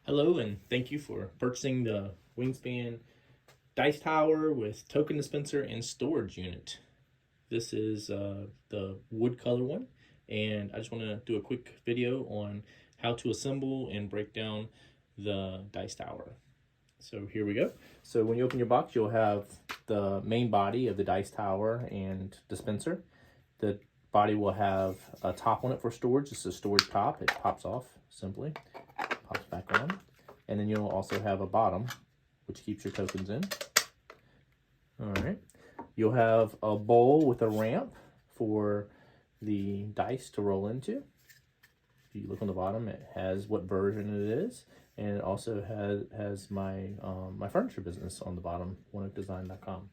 Hello, and thank you for purchasing the Wingspan dice tower with token dispenser and storage unit. This is the wood color one, and I just want to do a quick video on how to assemble and break down the dice tower. So here we go. So when you open your box, you'll have the main body of the dice tower and dispenser. The body will have a top on it for storage. It's a storage top. It pops off simply. Pops back on, and then you'll also have a bottom which keeps your tokens in. All right, you'll have a bowl with a ramp for the dice to roll into. If you look on the bottom, it has what version it is, and it also has my my furniture business on the bottom, oneoakdesign.com.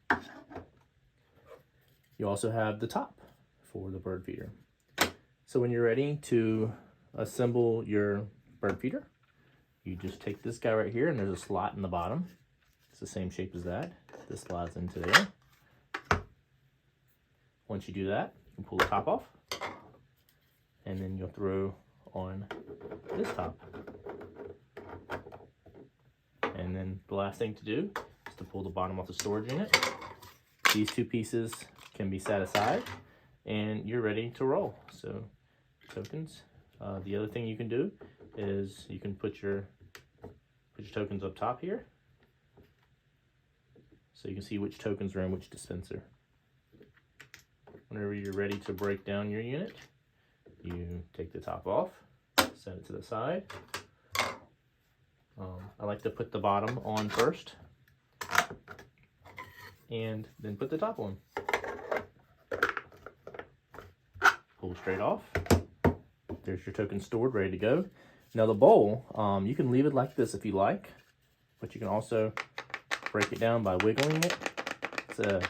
You also have the top for the bird feeder. So when you're ready to assemble your bird feeder, you just take this guy right here, and there's a slot in the bottom. It's the same shape as that. This slides into there. Once you do that, you can pull the top off, and then you'll throw on this top. And then the last thing to do is to pull the bottom off the storage unit. These two pieces can be set aside, and you're ready to roll. So tokens. The other thing you can do is you can put your tokens up top here, so you can see which tokens are in which dispenser. Whenever you're ready to break down your unit, you take the top off, set it to the side. I like to put the bottom on first, and then put the top on. Pull straight off. There's your token stored, ready to go. Now the bowl, you can leave it like this if you like, but you can also break it down by wiggling it. It's a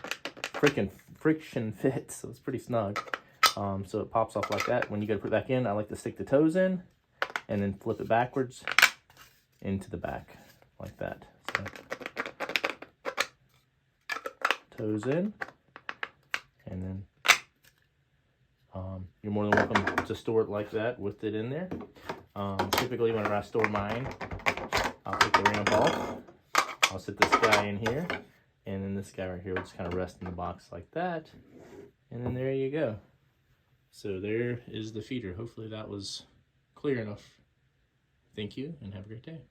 friction fit, so it's pretty snug. So it pops off like that. When you go to put it back in, I like to stick the toes in and then flip it backwards into the back like that. So toes in, and then you're more than welcome to store it like that with it in there. Typically whenever I store mine, I'll take the ramp off. I'll sit this guy in here, and then this guy right here will just kind of rest in the box like that. And then there you go. So there is the feeder. Hopefully that was clear enough. Thank you, and have a great day.